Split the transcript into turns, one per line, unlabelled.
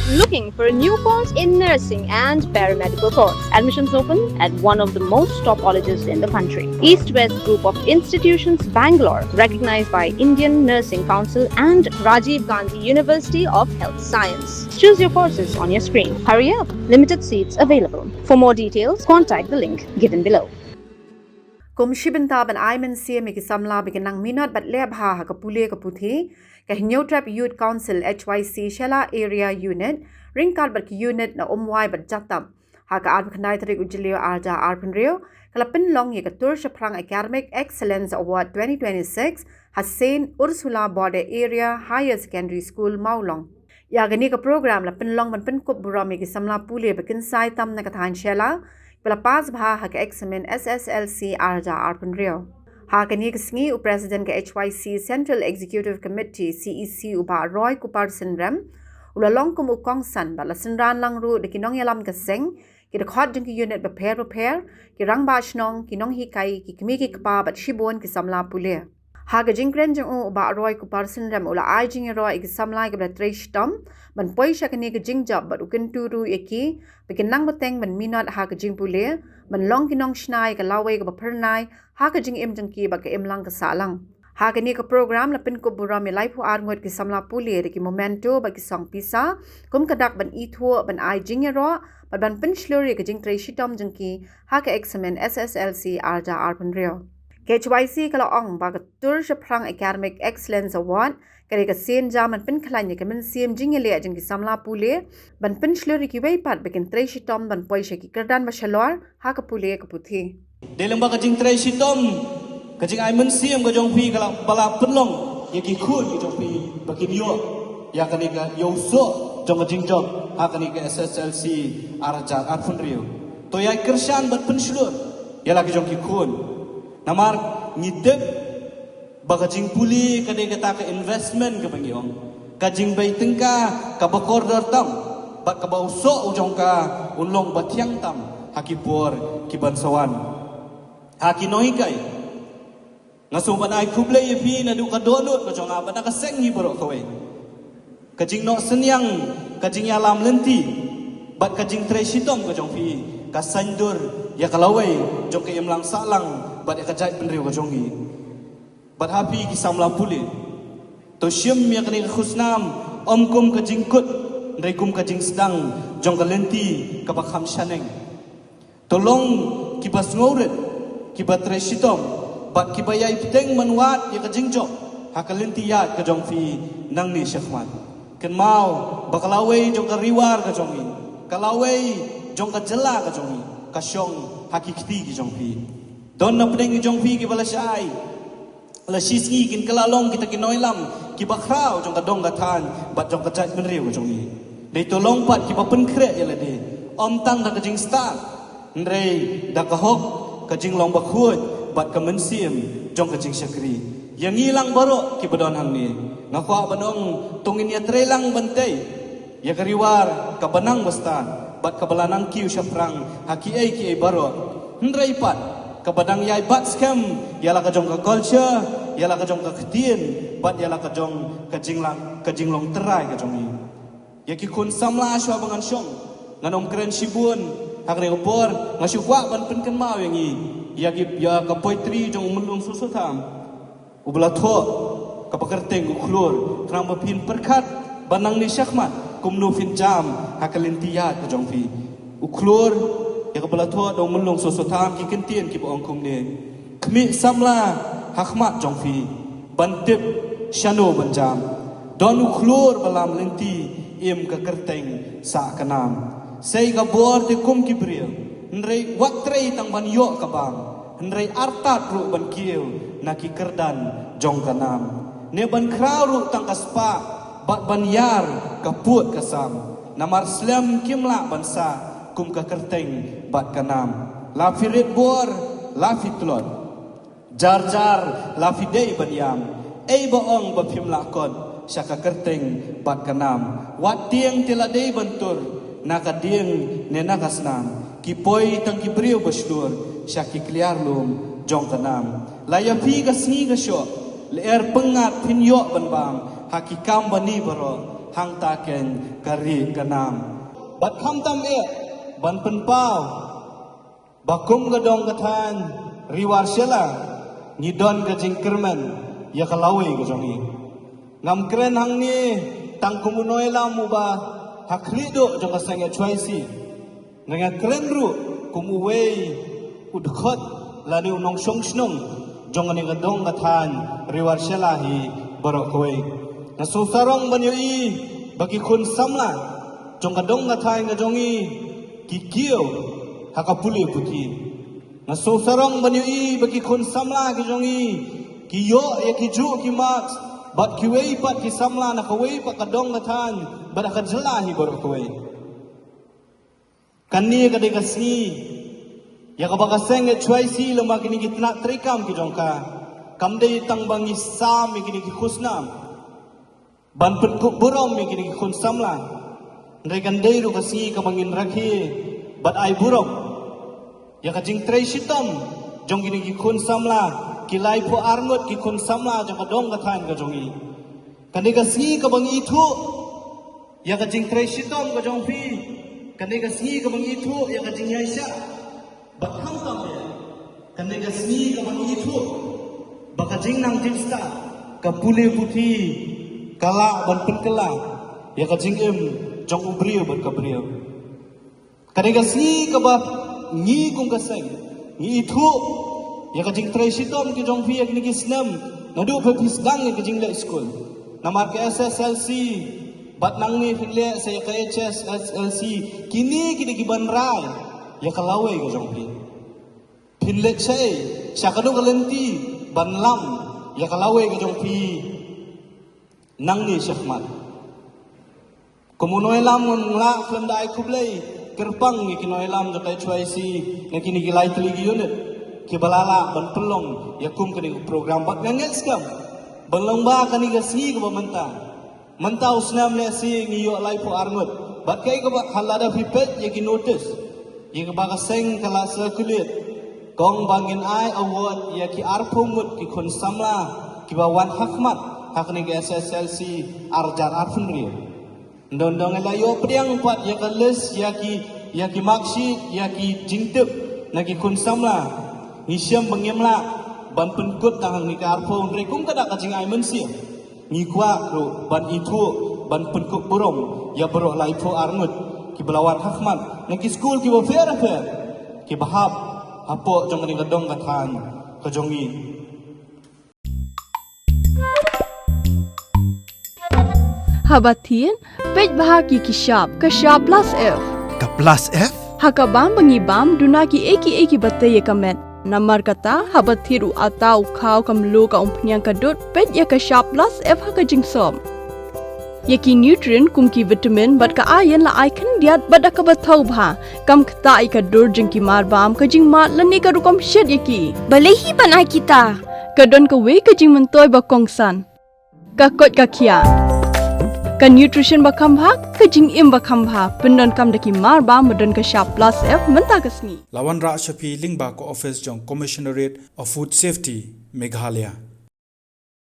Looking for a new course in nursing and paramedical course? Admissions open at one of the most top colleges in the country. East West Group of Institutions, Bangalore, recognized by Indian Nursing Council and Rajiv Gandhi University of Health Science. Choose your courses on your screen. Hurry up! Limited seats available. For more details, contact the link given below.
Komisi Bentaban Aiman CM ki samla bikinang minat bat lebha ha kapule kaputhi ka Hinyotrap Youth Council HYC Shela Area Unit ringkat bat ki unit na umwai bat jatam ha ka adbakandai tarik ujilio arja arpenrio kalapin long ye katur shaprang Academic Excellence Award 2026 Hussein Ursula Bode Area Higher Secondary School Maulong ya gani ka program la pinlong ban pin kup burami ki samla pule bakin sai tam na kathan Shela Pelapas bha ha ka examen SSLC arja arpenrio ha ka ni kisngi u president ka HYC Central Executive Committee CEC uba Roy Kupar Sinram ulalong kum ukong san bala sinran lang ru de kinong yalam ka seng ki de khot jing ki unit prepare ki rang ba shnong kinong hikai ki kmi ki kpa bat shibon ki samla pule ha ga jingren jang u uba Roy Kupar Sinram ula ai jing Roy ki samla ki bla tresh tom ban poisha ka ni ka jing job bat ukin turu eki bikin nang bateng ban minot ha ka jing pule ban long kinong shnai ka lawe ka bapernai ha ka jing im jang ki ba ka im lang ka salang ha ka ni ka program la pin ko bura mi life ar ngot ki samla pule re ki momento ba ki song pisa kum ka dak ban itho ban ai jing ro ban pin shlori ka jing treshi tom jang ki ha ka examen SSLC arja arpan reo KHYC kala ong ba ka tur shaprang Academic Excellence Award kare ka sen jaman pin khalanya ka min sim jingele jing ki samla pule ban pin shlori ki wei pat bekin treshi tom ban poisha ki kerdan ba shalor ha ka pule ka puthi
deleng ba ka jing treshi tom ka jing ai min sim ka jong pi kala bala penlong ye ki khun ki jong pi bakin yo ya ka ni ka yo so jong ka jing job ha ka ni ka SSLC arja arfun rio to ya kershan bat pin shlor ya la ki jong ki khun namar ngidep bagajing puli kadai kata ke investment ke pangiong kajing bai tengka ka bakor dartam bak ka bauso ujong ka unlong batiang tam hakipor kibansawan hakinoi kai ngasumban ai kuble yepi na du ka donut ko jong aba na ka sengi boro kowe kajing no senyang kajing alam lenti bat kajing treshitom ko jong pi ka sandur ya kalawai jong ke imlang salang bat ka jai penriu ka jong hi bat happy ki samla pule to syem ya kani khusnam omkum ka jingkut nreikum ka jing sedang jong ka lenti ka bakham shaneng tolong ki bas ngauret ki batre shitom bat ki bayai piteng manwat ya ka jingjo ha ka lenti ya ka jong fi nang ni shakhmat ken mau bakalawe jong ka riwar ka jong hi kalawe jong ka jela ka jong hi ka syong hakikti ki jong fi don na pedeng ki jong fi ki balasai la shisgi kin kalalong kita kinoilam ki bakrau jong ka dong ka than bat jong ka jai menriu ka jong hi dei tolong pat ki ba pen kre ya la de om tang da ka jing star ndrei da ka hok ka jing long ba khut bat ka mensim jong ka jing shakri yang hilang baro ki badon hang ni ngakwa banong tungin ya trelang bantai ya kariwar ka banang basta bat ka balanang kiu shaprang haki ai ki baro ndrei pat kabadang yai bat scam yala ka jong ka culture yala ka jong ka khtien bat yala ka jong ka jinglong terai ka jong ni ya ki kun samla shwa bangan shong nganom kren shibun hakre opor ngashu kwa ban pen kan mau yang i ya ki ya ka poetry jong mulung susu tham ubla tho ka pakerteng uklur krang bapin perkat banang ni shakhmat kumnu fin jam hakalintiyat ka jong fi uklur ya kepala tua dong melong sosotam ki kentien ki boong kum ne kmi samla hakmat jongfi bantip shano banjam don ukhlur balam lenti im ka kerteng sa kanam sei ka bor te kum ki bril nrei watrei tang ban yo ka bang nrei artat ru ban kieu na ki kerdan jong kanam ne ban krau ru tang kaspa bat ban yar ka put kasam namar slam kimla bansa kum ka kerteng bat kanam la firit bor la fitlot jar jar la fidei banyam ei boong ba phim la kon syaka kerteng bat kanam wat tieng tela dei bantur naka dieng ne nakasnam ki poi tang ki brio baslur syaki kliar lum jong kanam la ya pi ga sngi ga sho le er pengat pin yo ban bang hakikam bani baro hang ta ken kari kanam bat kham tam e ban pen pau bakum gadong katan riwar shela ngidon ka jingkerman ya kalawi ka jongi ngam kren hang ni tang kumunoi lamu ba hakrido jong ka sange choisi nga kren ru kumuwei udkhot lani unong shong snong jong ani gadong katan riwar shela hi barokoi na susarong banyo i bagi kun samla jong kadong katan nga jongi kikiyo hakapuli puti na susarong banyo i bagi kun samla ki jongi kiyo ya kiju ki max bat kiwei pat ki samla na kawei pa kadong katan bada kajla hi barokoi kanni kadai kasni ya kabaga senge choisi lama kini kitna trikam ki jongka kamdei tang bangi sam kini ki khusnam ban put ku burom kini ki khun samla ndai kandei ru kasi kamangin rakhi bat ai burom ya kajing trei sitam jong kini ki khun samla kilai po arngot ki khun samla jong kadong kathan ka jongi kandei kasi kabangi thu ya kajing trei sitam ka jong pi kandei kasi kabangi thu ya kajing yaisa bakham tam ya kandai gasni ka bang itu bakajing nang jinsta ka pule puthi kala ban penkala ya kajing jong ubrio ban ka brio kandai gasni ka ba ngi kung kaseng ngi itu ya kajing tresitom ki jong phi ni kisnam nadu pe pisdang ki jing le school namar ke SSLC bat nang ni file saya ka HSLC kini ki ban rai ya kalawai ka jong pi pinlet say syakadu kalenti banlam ya kalawai ka jong pi nang ni syakmat kumunoi lam ngla kendai kublai kerpang ni kinoi lam jakai choisi na kini gilai teligi unit ki balala ban pelong ya kum kini program bat nganget skam belong ba kani gasi ka menta usnam le si ngiyo lai po arngut bat kai ka halada pipet ya ki notice yang baga seng kala circulate kong bangin ai award ya ki arpungut ki kun samla ki bawan hakmat hakni ke SSLC arjar arfunri ndondong la yo priang pat ya kales ya ki maksi ya ki jingtep na ki kun samla ngisyam bangemla ban penkut tang ni ka arpung re kum kada ka jing ai mensi ni kwa ro ban itu ban penkut burom ya boro lai po arngut ki belawan hakmat nang ki school ki fair ki bahap apo jong ni gadong kathan ka jongi
Habatin pej bahagi ki sharp plus F
ka plus F
hakabam bangibam duna ki eki batay kamet namar kata habathiru atau khau kamlu ka umpnyang kadut pej ya ka sharp plus F haka jingsom yaki nutrient kumki vitamin bat ka ayan la icon diat bada ka bathau bha kam khta ai ka dur jing ki mar bam ka jing ma lani ka rukom shed yaki balehi banai kita ka don ka we ka jing mentoy ba kongsan ka kot ka khia ka nutrition ba kham bha ka jing im ba kham bha pendon kam daki mar bam modon ka sharp plus F menta ka sni
lawan ra shapi lingba ko office jong commissionerate of food safety Meghalaya